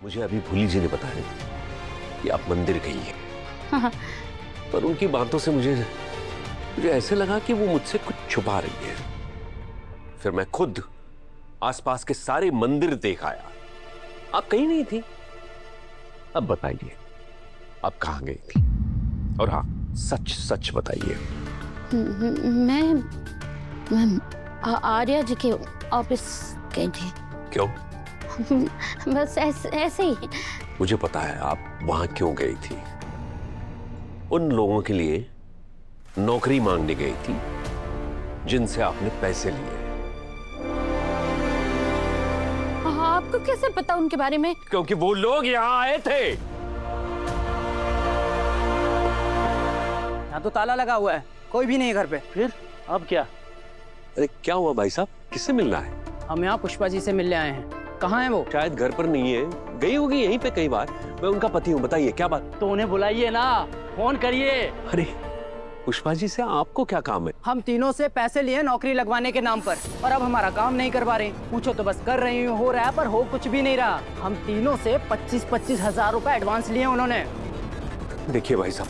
मुझे अभी भूली जी ने बताया कि आप मंदिर गई हैं। हाँ। पर उनकी बातों से मुझे ऐसे लगा कि वो मुझसे कुछ छुपा रही है। फिर मैं खुद आसपास के सारे मंदिर देख आया। आप कहीं नहीं थी। अब बताइए आप कहां गई थी? और हाँ, सच सच बताइए। मैं आर्या जी के ऑफिस गई थी। क्यों? बस ऐसे ही। मुझे पता है आप वहां क्यों गई थी। उन लोगों के लिए नौकरी मांगने गई थी जिनसे आपने पैसे लिए। आपको कैसे पता उनके बारे में? क्योंकि वो लोग यहाँ आए थे। यहाँ तो ताला लगा हुआ है, कोई भी नहीं घर पे। फिर अब क्या? अरे क्या हुआ भाई साहब, किससे मिलना है? हम यहाँ पुष्पा जी से मिलने आए हैं। कहाँ है वो? शायद घर पर नहीं है, गई होगी यहीं पे कई बार। मैं उनका पति हूँ, बताइए क्या बात? तो उन्हें बुलाइए ना, फोन करिए। अरे पुष्पा जी से आपको क्या काम है? हम तीनों से पैसे लिए नौकरी लगवाने के नाम पर, और अब हमारा काम नहीं करवा रहे। पूछो तो बस कर रही हूँ, हो रहा है, पर हो कुछ भी नहीं रहा। हम तीनों से 25-25 हजार रुपए एडवांस लिए उन्होंने। देखिए भाई साहब,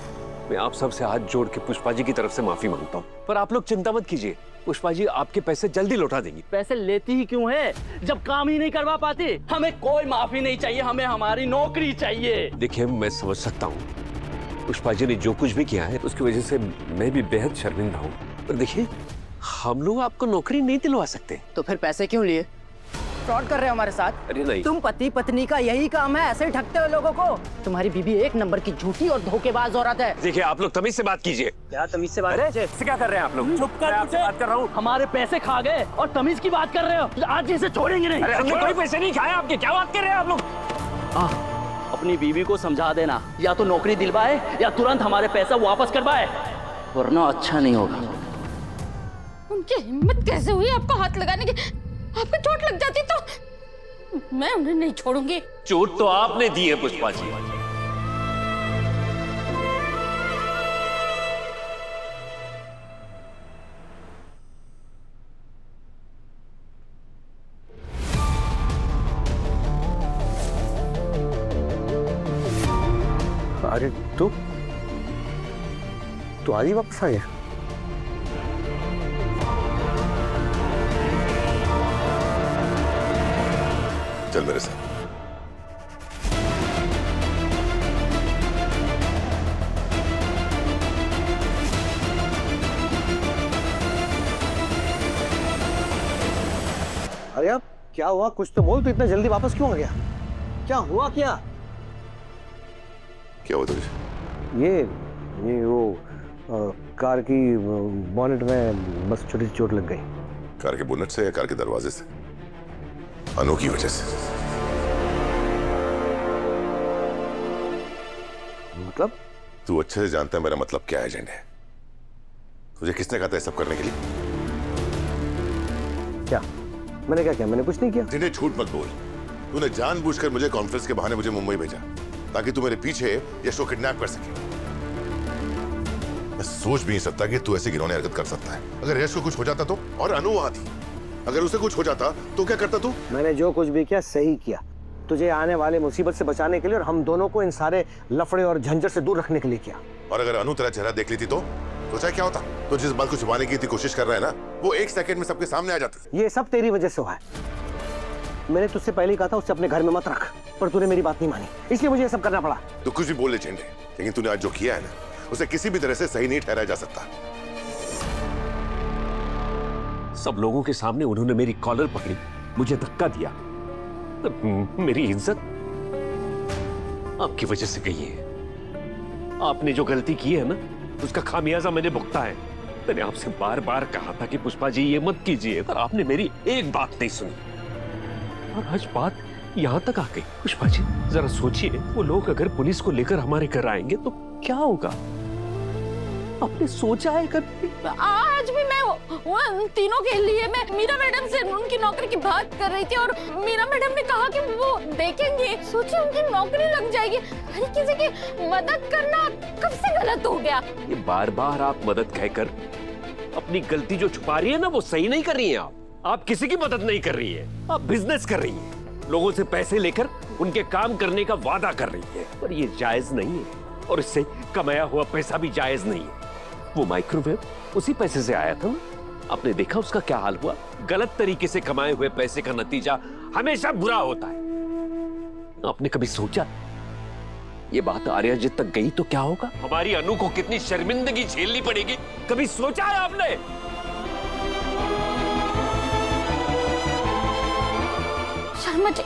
मैं आप सबसे हाथ जोड़ के पुष्पा जी की तरफ से माफी मांगता हूँ, पर आप लोग चिंता मत कीजिए। पुष्पा जी आपके पैसे जल्दी लौटा देंगी। पैसे लेती ही क्यों है जब काम ही नहीं करवा पाती? हमें कोई माफी नहीं चाहिए, हमें हमारी नौकरी चाहिए। देखिए मैं समझ सकता हूँ पुष्पा जी ने जो कुछ भी किया है उसकी वजह से मैं भी बेहद शर्मिंदा हूँ, पर देखिए हम लोग आपको नौकरी नहीं दिलवा सकते। तो फिर पैसे क्यों लिए? फ्रॉड कर रहे हो हमारे साथ? अरे नहीं। तुम पति पत्नी का यही काम है, ऐसे ही ठगते हो लोगों को। तुम्हारी बीबी एक नंबर की झूठी और धोखेबाज औरत है। देखिए आप लोग तमीज से बात कीजिए। क्या तमीज से बात? अरे क्या कर रहे हैं आप लोग? चुप कर, आपसे बात कर रहा हूँ। हमारे पैसे खा गए और तमीज की बात कर रहे हो। आज इसे छोड़ेंगे नहीं। अरे हमने कोई पैसे नहीं खाए आपके, क्या बात कर रहे हैं आप लोग? अपनी बीवी को समझा देना, या तो नौकरी दिलवाए या तुरंत हमारे पैसा वापस करवाए, वरना अच्छा नहीं होगा। उनकी हिम्मत कैसे हुई आपको हाथ लगाने की? आपको चोट लग जाती तो मैं उन्हें नहीं छोड़ूंगी। चोट तो आपने दी है पुष्पा जी। अरे तू आज ही वापस आ गया? चल मेरे साथ। अरे अब क्या हुआ, कुछ तो बोल। तू इतना जल्दी वापस क्यों आ गया? क्या हुआ? क्या हुआ तुझे? ये वो कार की बॉनेट में बस छोटी सी चोट लग गई। कार के बोनट से या कार के दरवाजे से? अनु की वजह से? मतलब? तू अच्छे से जानता है मेरा मतलब क्या है एजेंडे। तुझे किसने कहा था ये सब करने के लिए? क्या मैंने क्या किया? मैंने कुछ नहीं किया। जिन्हें झूठ मत बोल। तूने जानबूझकर मुझे कॉन्फ्रेंस के बहाने मुझे मुंबई भेजा ताकि तू मेरे पीछे यश को किडनैप कर सके। मैं सोच भी नहीं सकता कि तू ऐसी घिनौनी हरकत कर सकता है। अगर यश को कुछ हो जाता तो? और अनु वहां थी, अगर उसे कुछ हो जाता तो क्या करता तू? मैंने जो कुछ भी किया सही किया, तुझे आने वाले मुसीबत से बचाने के लिए और हम दोनों को इन सारे लफड़े और झंझट से दूर रखने के लिए किया। और अगर अनु तेरा चेहरा देख लेती तो चाहे क्या होता? तो जिस बात को छुपाने की कोशिश कर रहा है ना, वो एक सेकंड में सबके सामने आ जाता। ये सब तेरी वजह से हुआ है। मैंने तुझसे पहले ही कहा था उसे अपने घर में मत रख, पर तूने मेरी बात नहीं मानी, इसलिए मुझे ये सब करना पड़ा। तो कुछ भी बोल ले झंडे, लेकिन तूने आज जो किया है ना, उसे किसी भी तरह से सही नहीं ठहराया जा सकता। सब लोगों के सामने उन्होंने मेरी कॉलर पकड़ी, मुझे धक्का दिया, तो मेरी इज्जत आपकी वजह से गई है। आपने जो गलती की है ना, उसका खामियाजा मैंने भुगता है। मैंने आपसे बार बार कहा था कि पुष्पा जी ये मत कीजिए, पर आपने मेरी एक बात नहीं सुनी और आज बात यहां तक आ गई। पुष्पा जी जरा सोचिए, वो लोग अगर पुलिस को लेकर हमारे घर आएंगे तो क्या होगा? आपने सोचा है कभी? आज भी मैं वो तीनों के लिए मैं मीरा मैडम से उनकी नौकरी की बात कर रही थी और मीरा मैडम ने कहा कि वो देखेंगे। सोचिए उनकी नौकरी लग जाएगी। अरे किसी की मदद करना कब से गलत हो गया? ये बार बार आप मदद कहकर अपनी गलती जो छुपा रही है ना, वो सही नहीं कर रही हैं। आप किसी की मदद नहीं कर रही है, आप बिजनेस कर रही हैं। लोगों से पैसे लेकर उनके काम करने का वादा कर रही है, पर ये जायज नहीं है और इससे कमाया हुआ पैसा भी जायज नहीं है। वो माइक्रोवेव उसी पैसे से आया था ना? आपने देखा उसका क्या हाल हुआ? गलत तरीके से कमाए हुए पैसे का नतीजा हमेशा बुरा होता है। आपने कभी सोचा ये बात आर्यजित तक गई तो क्या होगा? हमारी अनु को कितनी शर्मिंदगी झेलनी पड़ेगी? कभी सोचा है आपने? Sharma ji,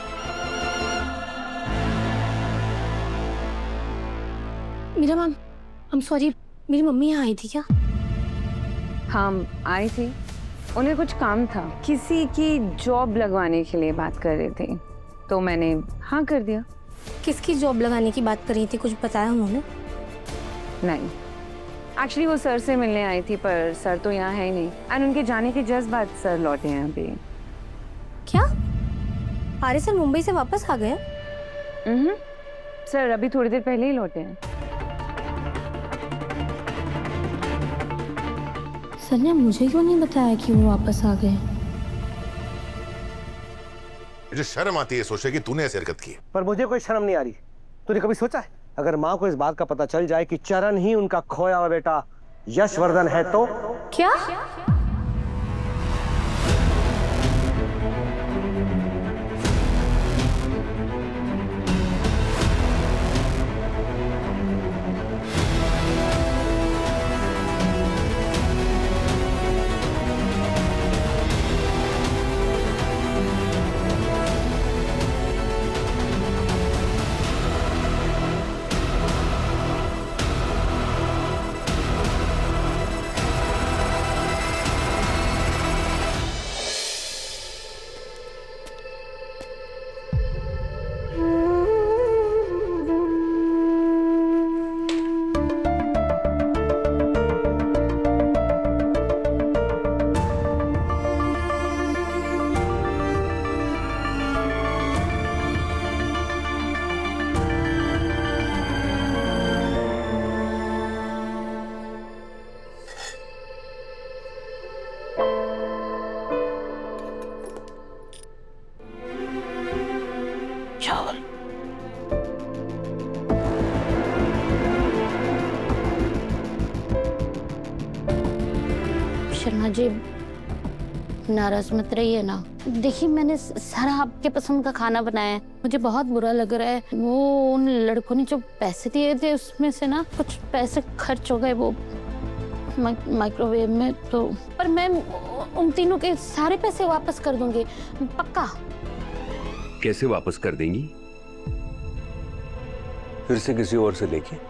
Meera ma'am, I'm sorry, मेरी मम्मी यहाँ आई थी क्या? हाँ आई थी, उन्हें कुछ काम था, किसी की जॉब लगवाने के लिए बात कर रहे थे, तो मैंने हाँ कर दिया। किसकी जॉब लगाने की बात कर रही थी, कुछ बताया उन्होंने? नहीं, एक्चुअली वो सर से मिलने आई थी, पर सर तो यहाँ है ही नहीं, एंड उनके जाने के जस्ट बाद सर लौटे हैं अभी। क्या आर्य सर मुंबई से वापस आ गए? सर अभी थोड़ी देर पहले ही लौटे हैं। सर ने मुझे क्यों नहीं बताया कि वो वापस आ गए? मुझे शर्म आती है सोचे कि तूने ऐसी हरकत की। पर मुझे कोई शर्म नहीं आ रही। तूने कभी सोचा है अगर माँ को इस बात का पता चल जाए कि चरण ही उनका खोया हुआ बेटा यशवर्धन है तो? क्या? शर्मा जी, नाराज मत रहिए ना। देखिए मैंने सारा आपके पसंद का खाना बनाया है, मुझे बहुत बुरा लग रहा है। वो उन लड़कों ने जो पैसे दिए थे उसमें से ना कुछ पैसे खर्च हो गए वो माइक्रोवेव में, तो पर मैं उन तीनों के सारे पैसे वापस कर दूंगी, पक्का। कैसे वापस कर देंगी? फिर से किसी और से लेके?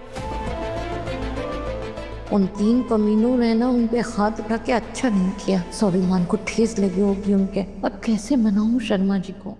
उन 3 कमीनों ने ना उन पे हाथ उठा के अच्छा नहीं किया। स्वाभिमान को ठेस लगी होगी उनके। अब कैसे मनाऊं शर्मा जी को?